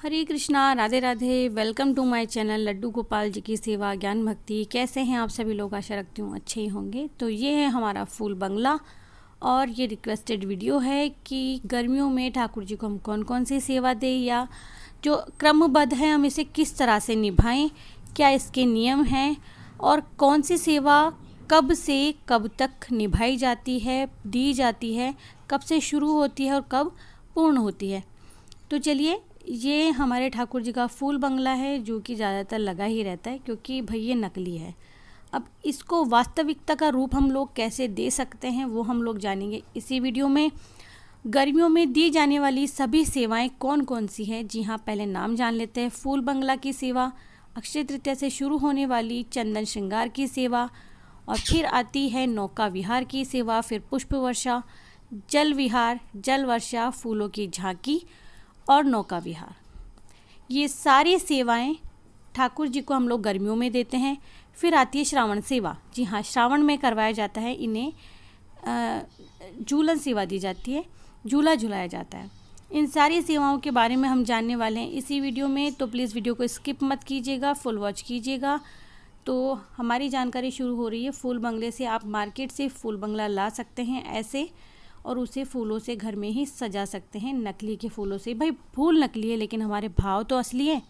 Hare Krishna, Radhe Radhe. Welcome to my channel Laddu Gopal ji की सेवा ज्ञान भक्ति। कैसे हैं आप सभी लोग? आशा रखती हूँ अच्छे ही होंगे। तो ये है हमारा फूल बंगला और ये रिक्वेस्टेड वीडियो है कि गर्मियों में ठाकुर जी को हम कौन कौन सी सेवा दें या जो क्रमबद्ध है हम इसे किस तरह से निभाएं, क्या इसके नियम हैं और कौन सी सेवा कब से कब तक निभाई जाती है, दी जाती है, कब से शुरू होती है और कब पूर्ण होती है। तो चलिए, ये हमारे ठाकुर जी का फूल बंगला है जो कि ज़्यादातर लगा ही रहता है क्योंकि भाई ये नकली है। अब इसको वास्तविकता का रूप हम लोग कैसे दे सकते हैं वो हम लोग जानेंगे इसी वीडियो में। गर्मियों में दी जाने वाली सभी सेवाएं कौन कौन सी हैं? जी हाँ, पहले नाम जान लेते हैं। फूल बंगला की सेवा, अक्षय तृतीया से शुरू होने वाली चंदन श्रृंगार की सेवा, और फिर आती है नौका विहार की सेवा, फिर पुष्प वर्षा, जल विहार, जल वर्षा, फूलों की झांकी और नौका विहार। ये सारी सेवाएं ठाकुर जी को हम लोग गर्मियों में देते हैं। फिर आती है श्रावण सेवा। जी हाँ, श्रावण में करवाया जाता है इन्हें, झूलन सेवा दी जाती है, झूला झुलाया जाता है। इन सारी सेवाओं के बारे में हम जानने वाले हैं इसी वीडियो में, तो प्लीज़ वीडियो को स्किप मत कीजिएगा, फुल वॉच कीजिएगा। तो हमारी जानकारी शुरू हो रही है फूल बंगले से। आप मार्केट से फूल बंगला ला सकते हैं ऐसे, और उसे फूलों से घर में ही सजा सकते हैं, नकली के फूलों से। भाई फूल नकली है लेकिन हमारे भाव तो असली है,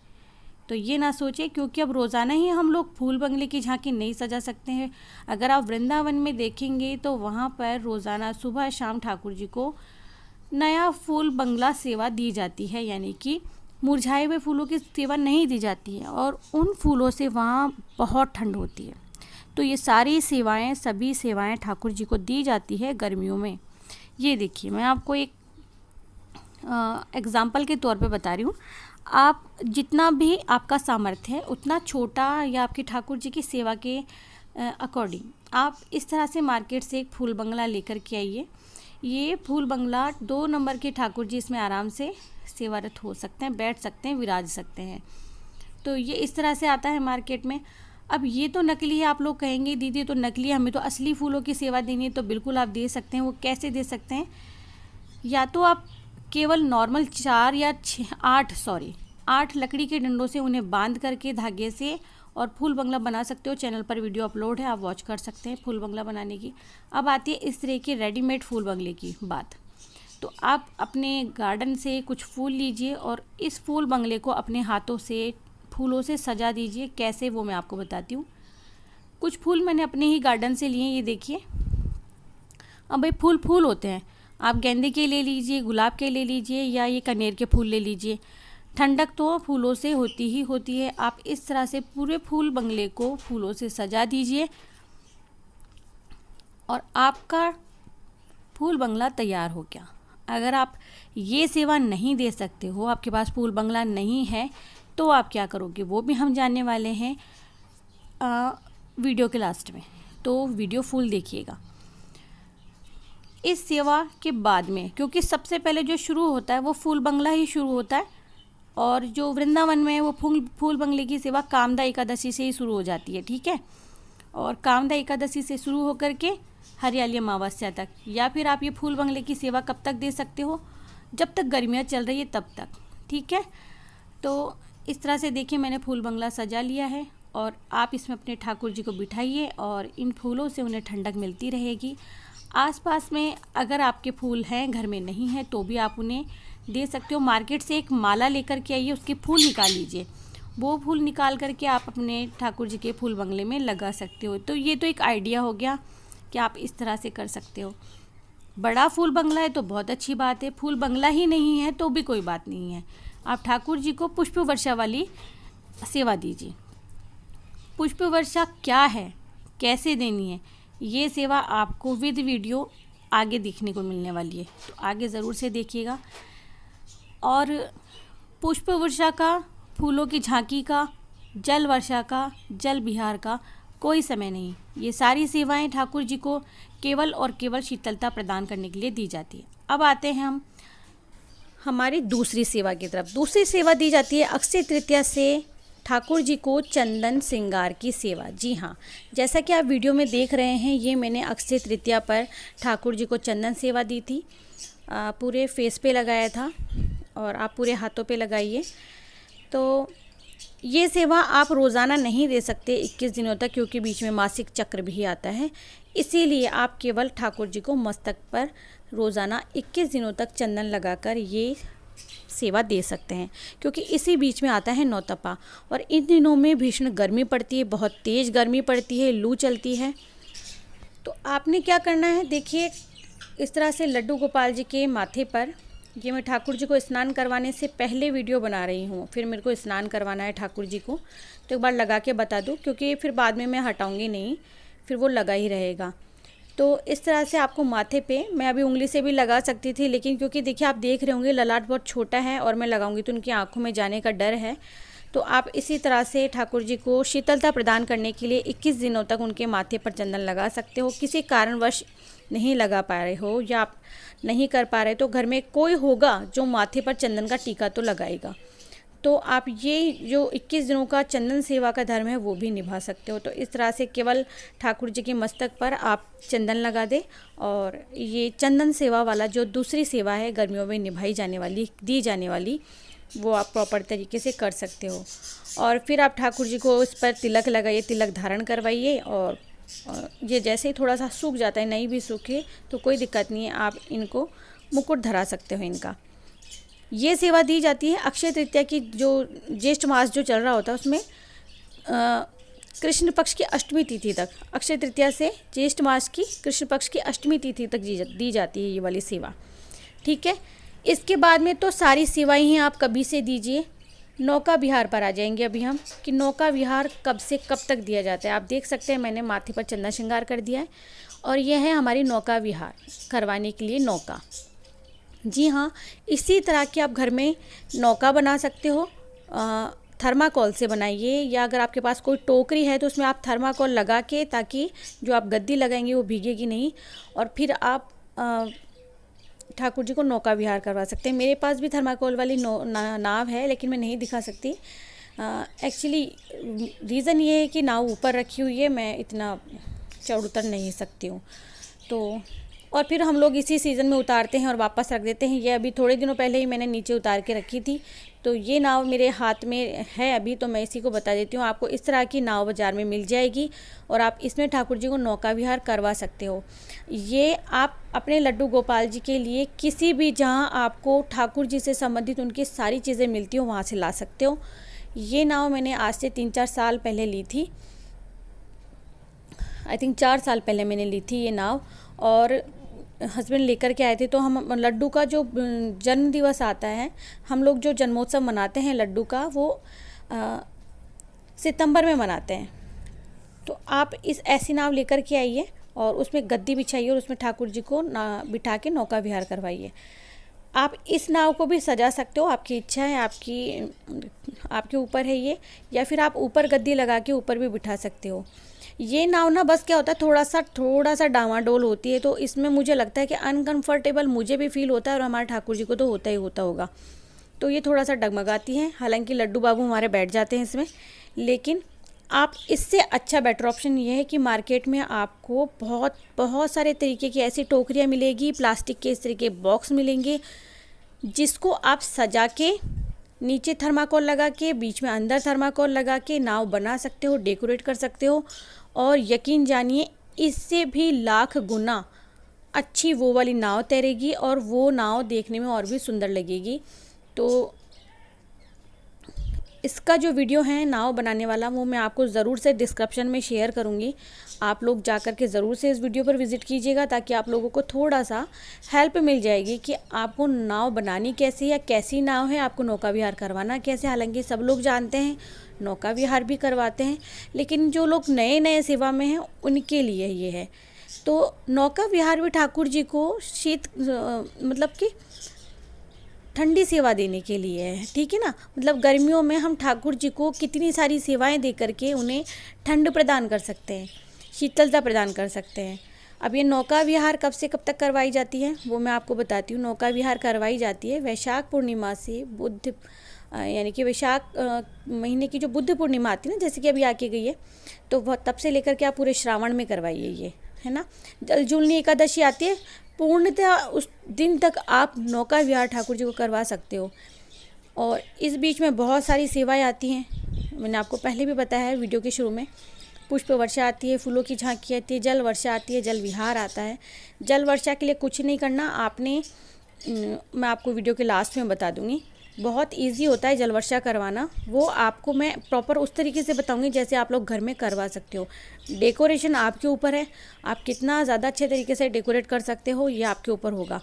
तो ये ना सोचें क्योंकि अब रोज़ाना ही हम लोग फूल बंगले की झांकी नहीं सजा सकते हैं। अगर आप वृंदावन में देखेंगे तो वहाँ पर रोज़ाना सुबह शाम ठाकुर जी को नया फूल बंगला सेवा दी जाती है, यानी कि मुरझाए हुए फूलों की सेवा नहीं दी जाती है, और उन फूलों से वहाँ बहुत ठंड होती है। तो ये सारी सेवाएँ, सभी सेवाएँ ठाकुर जी को दी जाती है गर्मियों में। ये देखिए, मैं आपको एक एग्ज़ाम्पल के तौर पे बता रही हूँ। आप जितना भी आपका सामर्थ्य है उतना छोटा, या आपके ठाकुर जी की सेवा के अकॉर्डिंग आप इस तरह से मार्केट से एक फूल बंगला लेकर के आइए। ये फूल बंगला 2 नंबर के ठाकुर जी इसमें आराम से सेवारत हो सकते हैं, बैठ सकते हैं, विराज सकते हैं। तो ये इस तरह से आता है मार्केट में। अब ये तो नकली है, आप लोग कहेंगे दीदी तो नकली है, हमें तो असली फूलों की सेवा देनी है। तो बिल्कुल आप दे सकते हैं। वो कैसे दे सकते हैं? या तो आप केवल नॉर्मल 8 लकड़ी के डंडों से उन्हें बांध करके धागे से और फूल बंगला बना सकते हो। चैनल पर वीडियो अपलोड है, आप वॉच कर सकते हैं फूल बंगला बनाने की। अब आती है इस तरह के रेडीमेड फूल बंगले की बात। तो आप अपने गार्डन से कुछ फूल लीजिए और इस फूल बंगले को अपने हाथों से फूलों से सजा दीजिए। कैसे, वो मैं आपको बताती हूँ। कुछ फूल मैंने अपने ही गार्डन से लिए, ये देखिए। अब भाई फूल होते हैं, आप गेंदे के ले लीजिए, गुलाब के ले लीजिए, या ये कनेर के फूल ले लीजिए। ठंडक तो फूलों से होती ही होती है। आप इस तरह से पूरे फूल बंगले को फूलों से सजा दीजिए और आपका फूल बंगला तैयार हो गया। अगर आप ये सेवा नहीं दे सकते हो, आपके पास फूल बंगला नहीं है, तो आप क्या करोगे वो भी हम जानने वाले हैं वीडियो के लास्ट में। तो वीडियो फुल देखिएगा। इस सेवा के बाद में, क्योंकि सबसे पहले जो शुरू होता है वो फूल बंगला ही शुरू होता है, और जो वृंदावन में वो फूल बंगले की सेवा कामदा एकादशी से ही शुरू हो जाती है, ठीक है। और कामदा एकादशी से शुरू होकर के हरियाली अमावस्या तक, या फिर आप ये फूल बंगले की सेवा कब तक दे सकते हो? जब तक गर्मियाँ चल रही है तब तक, ठीक है। तो इस तरह से देखिए, मैंने फूल बंगला सजा लिया है और आप इसमें अपने ठाकुर जी को बिठाइए और इन फूलों से उन्हें ठंडक मिलती रहेगी। आसपास में अगर आपके फूल हैं, घर में नहीं है, तो भी आप उन्हें दे सकते हो। मार्केट से एक माला लेकर के आइए, उसके फूल निकाल लीजिए। वो फूल निकाल करके आप अपने ठाकुर जी के फूल बंगले में लगा सकते हो। तो ये तो एक आइडिया हो गया कि आप इस तरह से कर सकते हो। बड़ा फूल बंगला है तो बहुत अच्छी बात है, फूल बंगला ही नहीं है तो भी कोई बात नहीं है। आप ठाकुर जी को पुष्प वर्षा वाली सेवा दीजिए। पुष्प वर्षा क्या है, कैसे देनी है, ये सेवा आपको विद वीडियो आगे देखने को मिलने वाली है, तो आगे ज़रूर से देखिएगा। और पुष्प वर्षा का, फूलों की झांकी का, जल वर्षा का, जल विहार का कोई समय नहीं। ये सारी सेवाएं ठाकुर जी को केवल और केवल शीतलता प्रदान करने के लिए दी जाती है। अब आते हैं हम हमारी दूसरी सेवा की तरफ। दूसरी सेवा दी जाती है अक्षय तृतीया से ठाकुर जी को चंदन श्रृंगार की सेवा। जी हाँ, जैसा कि आप वीडियो में देख रहे हैं, ये मैंने अक्षय तृतीया पर ठाकुर जी को चंदन सेवा दी थी। पूरे फेस पे लगाया था और आप पूरे हाथों पे लगाइए। तो ये सेवा आप रोज़ाना नहीं दे सकते 21 दिनों तक, क्योंकि बीच में मासिक चक्र भी आता है। इसीलिए आप केवल ठाकुर जी को मस्तक पर रोज़ाना 21 दिनों तक चंदन लगाकर ये सेवा दे सकते हैं, क्योंकि इसी बीच में आता है नौतपा और इन दिनों में भीषण गर्मी पड़ती है, बहुत तेज़ गर्मी पड़ती है, लू चलती है। तो आपने क्या करना है, देखिए इस तरह से लड्डू गोपाल जी के माथे पर, ये मैं ठाकुर जी को स्नान करवाने से पहले वीडियो बना रही हूँ, फिर मेरे को स्नान करवाना है ठाकुर जी को, तो एक बार लगा के बता दूँ, क्योंकि फिर बाद में मैं हटाऊँगी नहीं, फिर वो लगा ही रहेगा। तो इस तरह से आपको माथे पे, मैं अभी उंगली से भी लगा सकती थी, लेकिन क्योंकि देखिए आप देख रहे होंगे ललाट बहुत छोटा है और मैं लगाऊंगी तो उनकी आंखों में जाने का डर है। तो आप इसी तरह से ठाकुर जी को शीतलता प्रदान करने के लिए 21 दिनों तक उनके माथे पर चंदन लगा सकते हो। किसी कारणवश नहीं लगा पा रहे हो या आप नहीं कर पा रहे तो घर में कोई होगा जो माथे पर चंदन का टीका तो लगाएगा, तो आप ये जो 21 दिनों का चंदन सेवा का धर्म है वो भी निभा सकते हो। तो इस तरह से केवल ठाकुर जी के मस्तक पर आप चंदन लगा दें और ये चंदन सेवा वाला जो दूसरी सेवा है गर्मियों में निभाई जाने वाली, दी जाने वाली, वो आप प्रॉपर तरीके से कर सकते हो। और फिर आप ठाकुर जी को इस पर तिलक लगाइए, तिलक धारण करवाइए और ये जैसे ही थोड़ा सा सूख जाता है, नहीं भी सूखे तो कोई दिक्कत नहीं है, आप इनको मुकुट धरा सकते हो इनका। ये सेवा दी जाती है अक्षय तृतीया की, जो ज्येष्ठ मास जो चल रहा होता है उसमें कृष्ण पक्ष की अष्टमी तिथि तक, अक्षय तृतीया से ज्येष्ठ मास की कृष्ण पक्ष की अष्टमी तिथि तक दी जाती है ये वाली सेवा, ठीक है। इसके बाद में तो सारी सेवाएं ही आप कभी से दीजिए। नौका विहार पर आ जाएंगे अभी हम, कि नौका विहार कब से कब तक दिया जाता है। आप देख सकते हैं मैंने माथे पर चंदा श्रृंगार कर दिया है और यह है हमारी नौका विहार करवाने के लिए नौका। जी हाँ, इसी तरह की आप घर में नौका बना सकते हो, थर्माकोल से बनाइए, या अगर आपके पास कोई टोकरी है तो उसमें आप थर्माकोल लगा के, ताकि जो आप गद्दी लगाएंगे वो भीगेगी नहीं, और फिर आप ठाकुर जी को नौका विहार करवा सकते हैं। मेरे पास भी थर्माकोल वाली नाव है, लेकिन मैं नहीं दिखा सकती। एक्चुअली रीज़न ये है कि नाव ऊपर रखी हुई है, मैं इतना चढ़ उतर नहीं सकती हूँ। तो और फिर हम लोग इसी सीज़न में उतारते हैं और वापस रख देते हैं। ये अभी थोड़े दिनों पहले ही मैंने नीचे उतार के रखी थी, तो ये नाव मेरे हाथ में है अभी, तो मैं इसी को बता देती हूँ। आपको इस तरह की नाव बाज़ार में मिल जाएगी और आप इसमें ठाकुर जी को नौका विहार करवा सकते हो। ये आप अपने लड्डू गोपाल जी के लिए किसी भी, जहाँ आपको ठाकुर जी से संबंधित उनकी सारी चीज़ें मिलती हो वहाँ से ला सकते हो। ये नाव मैंने आज से 3-4 साल पहले ली थी, आई थिंक 4 साल पहले मैंने ली थी ये नाव, और हस्बैंड लेकर के आए थे। तो हम लड्डू का जो जन्म दिवस आता है, हम लोग जो जन्मोत्सव मनाते हैं लड्डू का, वो सितंबर में मनाते हैं। तो आप इस ऐसी नाव लेकर के आइए और उसमें गद्दी बिछाइए और उसमें ठाकुर जी को बिठा के नौका विहार करवाइए। आप इस नाव को भी सजा सकते हो, आपकी इच्छा है, आपके ऊपर है ये, या फिर आप ऊपर गद्दी लगा के ऊपर भी बिठा सकते हो। ये नाव ना बस क्या होता है, थोड़ा सा डामाडोल होती है, तो इसमें मुझे लगता है कि अनकंफर्टेबल मुझे भी फील होता है और हमारे ठाकुर जी को तो होता ही होगा। तो ये थोड़ा सा डगमगाती है, हालांकि लड्डू बाबू हमारे बैठ जाते हैं इसमें, लेकिन आप इससे अच्छा बेटर ऑप्शन ये है कि मार्केट में आपको बहुत सारे तरीके की ऐसी टोकरियाँ मिलेगी, प्लास्टिक के इस तरह के बॉक्स मिलेंगे, जिसको आप सजा के नीचे थर्माकोल लगा के, बीच में अंदर थर्माकोल लगा के नाव बना सकते हो, डेकोरेट कर सकते हो। और यकीन जानिए इससे भी लाख गुना अच्छी वो वाली नाव तैरेगी और वो नाव देखने में और भी सुंदर लगेगी। तो इसका जो वीडियो है नाव बनाने वाला, वो मैं आपको ज़रूर से डिस्क्रिप्शन में शेयर करूँगी। आप लोग जा कर के ज़रूर से इस वीडियो पर विज़िट कीजिएगा, ताकि आप लोगों को थोड़ा सा हेल्प मिल जाएगी कि आपको नाव बनानी कैसे, या कैसी नाव है, आपको नौका विहार करवाना कैसे। हालांकि सब लोग जानते हैं, नौका विहार भी करवाते हैं, लेकिन जो लोग नए सेवा में हैं उनके लिए ये है। तो नौका विहार भी ठाकुर जी को मतलब कि ठंडी सेवा देने के लिए है, ठीक है ना। मतलब गर्मियों में हम ठाकुर जी को कितनी सारी सेवाएं दे करके उन्हें ठंड प्रदान कर सकते हैं, शीतलता प्रदान कर सकते हैं। अब ये नौका विहार कब से कब तक करवाई जाती है वो मैं आपको बताती हूँ। नौका विहार करवाई जाती है वैशाख पूर्णिमा से बुध, यानी कि वैशाख महीने की जो बुध पूर्णिमा आती है ना, जैसे कि अभी आके गई है, तो वह तब से लेकर के आप पूरे श्रावण में करवाइए, ये है ना। जलजूलनी एकादशी आती है, पूर्णतः उस दिन तक आप नौका विहार ठाकुर जी को करवा सकते हो। और इस बीच में बहुत सारी सेवाएं आती हैं। मैंने आपको पहले भी बताया है वीडियो के शुरू में। पुष्प वर्षा आती है, फूलों की झांकी आती है, जल वर्षा आती है, जल विहार आता है। जल वर्षा के लिए कुछ नहीं करना आपने, मैं आपको वीडियो के लास्ट में बता दूंगी। बहुत इजी होता है जल वर्षा करवाना, वो आपको मैं प्रॉपर उस तरीके से बताऊंगी जैसे आप लोग घर में करवा सकते हो। डेकोरेशन आपके ऊपर है, आप कितना ज़्यादा अच्छे तरीके से डेकोरेट कर सकते हो ये आपके ऊपर होगा।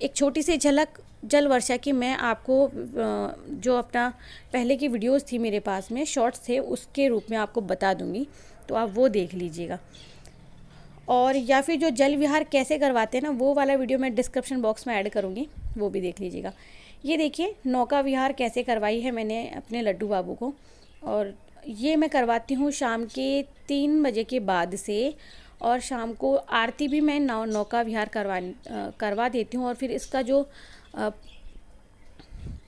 एक छोटी सी झलक जल वर्षा की मैं आपको जो अपना पहले की वीडियोस थी मेरे पास में, शॉर्ट्स थे, उसके रूप में आपको बता दूंगी, तो आप वो देख लीजिएगा। और या फिर जो जल विहार कैसे करवाते हैं ना, वो वाला वीडियो मैं डिस्क्रिप्शन बॉक्स में ऐड करूँगी, वो भी देख लीजिएगा। ये देखिए नौका विहार कैसे करवाई है मैंने अपने लड्डू बाबू को, और ये मैं करवाती हूँ शाम के 3 बजे के बाद से, और शाम को आरती भी मैं नौका विहार करवा देती हूँ। और फिर इसका जो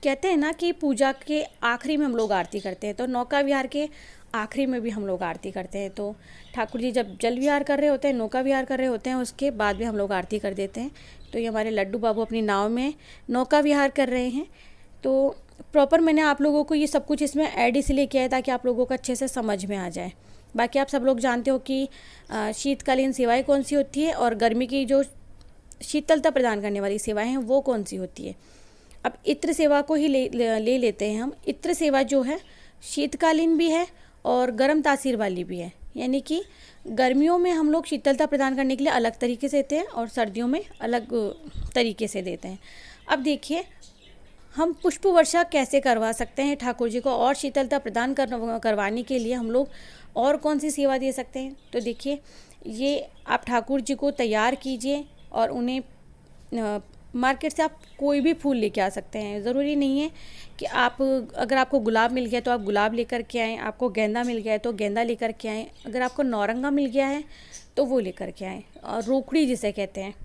कहते हैं ना कि पूजा के आखिरी में हम लोग आरती करते हैं, तो नौका विहार के आखिरी में भी हम लोग आरती करते हैं। तो ठाकुर जी जब जल विहार कर रहे होते हैं, नौका विहार कर रहे होते हैं, उसके बाद भी हम लोग आरती कर देते हैं। तो ये हमारे लड्डू बाबू अपनी नाव में नौका विहार कर रहे हैं। तो प्रॉपर मैंने आप लोगों को ये सब कुछ इसमें ऐड इसलिए किया है ताकि आप लोगों को अच्छे से समझ में आ जाए। बाकी आप सब लोग जानते हो कि शीतकालीन सेवाएं कौन सी होती है और गर्मी की जो शीतलता प्रदान करने वाली सेवाएं हैं वो कौन सी होती है। अब इत्र सेवा को ही ले लेते हैं हम। इत्र सेवा जो है शीतकालीन भी है और गर्म तासीर वाली भी है, यानी कि गर्मियों में हम लोग शीतलता प्रदान करने के लिए अलग तरीके से देते हैं और सर्दियों में अलग तरीके से देते हैं। अब देखिए हम पुष्प वर्षा कैसे करवा सकते हैं ठाकुर जी को, और शीतलता प्रदान करवाने के लिए हम लोग और कौन सी सेवा दे सकते हैं। तो देखिए ये आप ठाकुर जी को तैयार कीजिए और उन्हें मार्केट से आप कोई भी फूल लेके आ सकते हैं। ज़रूरी नहीं है कि आप, अगर आपको गुलाब मिल गया तो आप गुलाब लेकर के आएँ, आपको गेंदा मिल गया है तो गेंदा लेकर के आएँ, अगर आपको नौरंगा मिल गया है तो वो लेकर के आएँ, और रोकड़ी जिसे कहते हैं।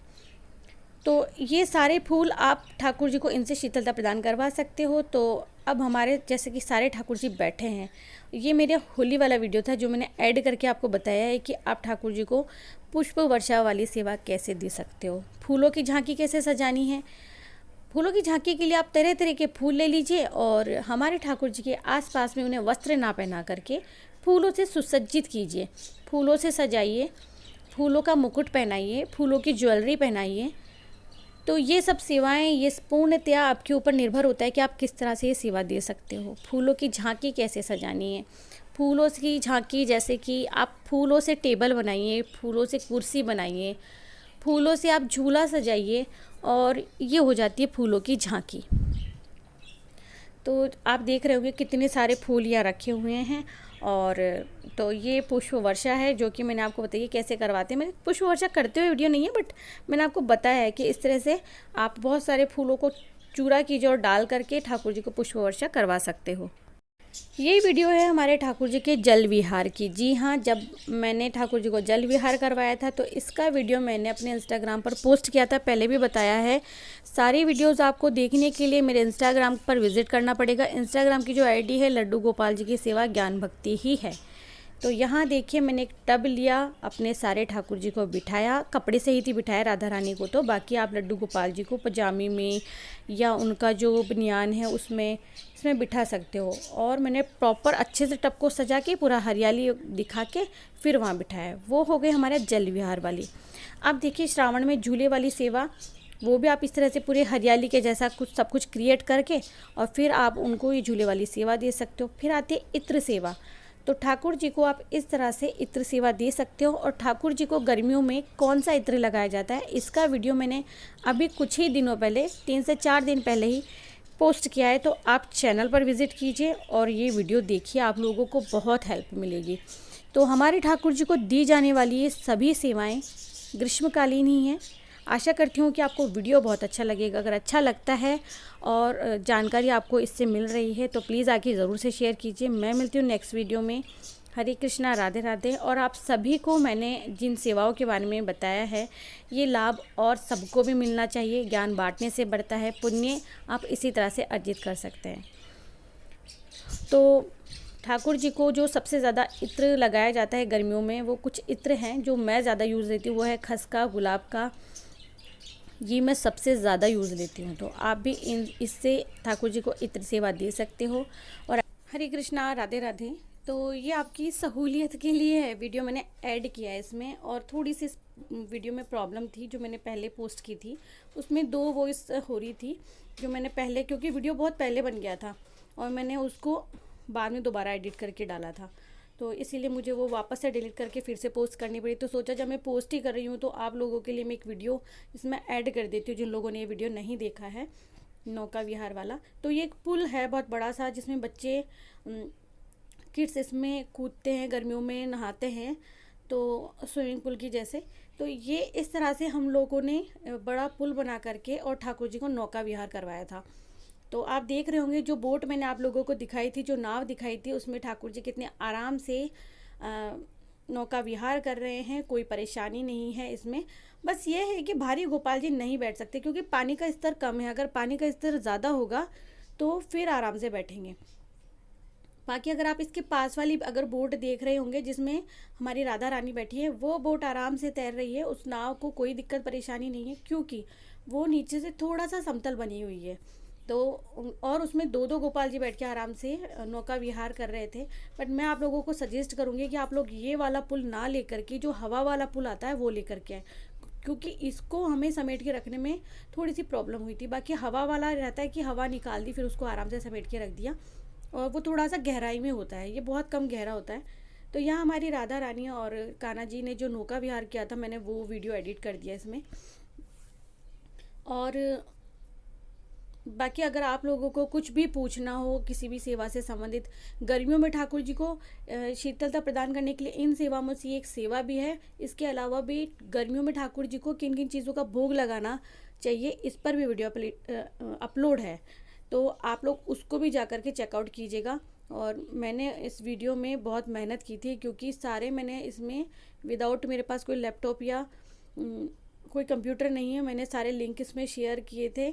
तो ये सारे फूल आप ठाकुर जी को इनसे शीतलता प्रदान करवा सकते हो। तो अब हमारे जैसे कि सारे ठाकुर जी बैठे हैं, ये मेरे होली वाला वीडियो था जो मैंने ऐड करके आपको बताया है कि आप ठाकुर जी को पुष्प वर्षा वाली सेवा कैसे दे सकते हो, फूलों की झांकी कैसे सजानी है। फूलों की झांकी के लिए आप तरह तरह के फूल ले लीजिए और हमारे ठाकुर जी के आसपास में उन्हें वस्त्र ना पहना करके फूलों से सुसज्जित कीजिए, फूलों से सजाइए, फूलों का मुकुट पहनाइए, फूलों की ज्वेलरी पहनाइए। तो ये सब सेवाएं, ये पूर्णतया आपके ऊपर निर्भर होता है कि आप किस तरह से ये सेवा दे सकते हो। फूलों की झांकी कैसे सजानी है, फूलों की झांकी जैसे कि आप फूलों से टेबल बनाइए, फूलों से कुर्सी बनाइए, फूलों से आप झूला सजाइए, और ये हो जाती है फूलों की झांकी। तो आप देख रहे होंगे कितने सारे फूल यहाँ रखे हुए हैं। और तो ये पुष्प वर्षा है जो कि मैंने आपको बताइए कैसे करवाते हैं। मैंने पुष्प वर्षा करते हुए वीडियो नहीं है, बट मैंने आपको बताया है कि इस तरह से आप बहुत सारे फूलों को चूरा कीजिए और डाल करके ठाकुर जी को पुष्प वर्षा करवा सकते हो। ये वीडियो है हमारे ठाकुर जी के जल विहार की। जी हाँ, जब मैंने ठाकुर जी को जल विहार करवाया था तो इसका वीडियो मैंने अपने इंस्टाग्राम पर पोस्ट किया था, पहले भी बताया है। सारी वीडियोस आपको देखने के लिए मेरे इंस्टाग्राम पर विजिट करना पड़ेगा। इंस्टाग्राम की जो आईडी है लड्डू गोपाल जी की सेवा ज्ञान भक्ति ही है। तो यहाँ देखिए मैंने एक टब लिया, अपने सारे ठाकुर जी को बिठाया, कपड़े से ही थी बिठाया राधा रानी को, तो बाकी आप लड्डू गोपाल जी को पजामी में या उनका जो बनियान है उसमें इसमें बिठा सकते हो। और मैंने प्रॉपर अच्छे से टब को सजा के पूरा हरियाली दिखा के फिर वहाँ बिठाया। वो हो गई हमारे जल विहार वाली। अब देखिए श्रावण में झूले वाली सेवा, वो भी आप इस तरह से पूरे हरियाली के जैसा कुछ सब कुछ क्रिएट करके और फिर आप उनको ये झूले वाली सेवा दे सकते हो। फिर आती है इत्र सेवा। तो ठाकुर जी को आप इस तरह से इत्र सेवा दे सकते हो। और ठाकुर जी को गर्मियों में कौन सा इत्र लगाया जाता है, इसका वीडियो मैंने अभी कुछ ही दिनों पहले 3 से 4 दिन पहले ही पोस्ट किया है। तो आप चैनल पर विज़िट कीजिए और ये वीडियो देखिए, आप लोगों को बहुत हेल्प मिलेगी। तो हमारे ठाकुर जी को दी जाने वाली ये सभी सेवाएँ ग्रीष्मकालीन ही हैं। आशा करती हूँ कि आपको वीडियो बहुत अच्छा लगेगा। अगर अच्छा लगता है और जानकारी आपको इससे मिल रही है तो प्लीज़ आके ज़रूर से शेयर कीजिए। मैं मिलती हूँ नेक्स्ट वीडियो में। हरे कृष्णा, राधे राधे। और आप सभी को मैंने जिन सेवाओं के बारे में बताया है ये लाभ और सबको भी मिलना चाहिए। ज्ञान बांटने से बढ़ता है, पुण्य आप इसी तरह से अर्जित कर सकते हैं। तो ठाकुर जी को जो सबसे ज़्यादा इत्र लगाया जाता है गर्मियों में, वो कुछ इत्र हैं जो मैं ज़्यादा यूज़ देती हूँ। वो है खसका, गुलाब का, ये मैं सबसे ज़्यादा यूज़ लेती हूँ। तो आप भी इससे ठाकुर जी को इत्र सेवा दे सकते हो। और हरे कृष्णा, राधे राधे। तो ये आपकी सहूलियत के लिए है, वीडियो मैंने ऐड किया है इसमें। और थोड़ी सी इस वीडियो में प्रॉब्लम थी, जो मैंने पहले पोस्ट की थी उसमें 2 वॉइस हो रही थी, जो मैंने पहले, क्योंकि वीडियो बहुत पहले बन गया था और मैंने उसको बाद में दोबारा एडिट करके डाला था, तो इसीलिए मुझे वो वापस से डिलीट करके फिर से पोस्ट करनी पड़ी। तो सोचा जब मैं पोस्ट ही कर रही हूँ तो आप लोगों के लिए मैं एक वीडियो इसमें ऐड कर देती हूँ, जिन लोगों ने ये वीडियो नहीं देखा है, नौका विहार वाला। तो ये एक पुल है बहुत बड़ा सा, जिसमें बच्चे किड्स इसमें कूदते हैं, गर्मियों में नहाते हैं, तो स्विमिंग पूल की जैसे। तो ये इस तरह से हम लोगों ने बड़ा पुल बना करके और ठाकुर जी को नौका विहार करवाया था। तो आप देख रहे होंगे, जो बोट मैंने आप लोगों को दिखाई थी, जो नाव दिखाई थी, उसमें ठाकुर जी कितने आराम से नौका विहार कर रहे हैं, कोई परेशानी नहीं है इसमें। बस ये है कि भारी गोपाल जी नहीं बैठ सकते, क्योंकि पानी का स्तर कम है। अगर पानी का स्तर ज़्यादा होगा तो फिर आराम से बैठेंगे। बाकी अगर आप इसके पास वाली अगर बोट देख रहे होंगे, जिसमें हमारी राधा रानी बैठी है, वो बोट आराम से तैर रही है, उस नाव को कोई दिक्कत परेशानी नहीं है, क्योंकि वो नीचे से थोड़ा सा समतल बनी हुई है। तो और उसमें 2 गोपाल जी बैठ के आराम से नौका विहार कर रहे थे। बट मैं आप लोगों को सजेस्ट करूँगी कि आप लोग ये वाला पुल ना लेकर के जो हवा वाला पुल आता है वो लेकर के आए, क्योंकि इसको हमें समेट के रखने में थोड़ी सी प्रॉब्लम हुई थी। बाकी हवा वाला रहता है कि हवा निकाल दी, फिर उसको आराम से समेट के रख दिया, और वो थोड़ा सा गहराई में होता है, ये बहुत कम गहरा होता है। तो यहाँ हमारी राधा रानी और कान्हा जी ने जो नौका विहार किया था, मैंने वो वीडियो एडिट कर दिया इसमें। और बाकी अगर आप लोगों को कुछ भी पूछना हो किसी भी सेवा से संबंधित, गर्मियों में ठाकुर जी को शीतलता प्रदान करने के लिए इन सेवा में से एक सेवा भी है। इसके अलावा भी गर्मियों में ठाकुर जी को किन किन चीज़ों का भोग लगाना चाहिए, इस पर भी वीडियो अपलोड है, तो आप लोग उसको भी जा कर के चेकआउट कीजिएगा। और मैंने इस वीडियो में बहुत मेहनत की थी, क्योंकि सारे मैंने इसमें विदाउट, मेरे पास कोई लैपटॉप या कोई कंप्यूटर नहीं है, मैंने सारे लिंक इसमें शेयर किए थे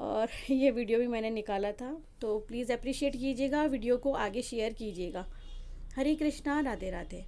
और ये वीडियो भी मैंने निकाला था। तो प्लीज़ अप्रिशिएट कीजिएगा, वीडियो को आगे शेयर कीजिएगा। हरे कृष्णा, राधे राधे।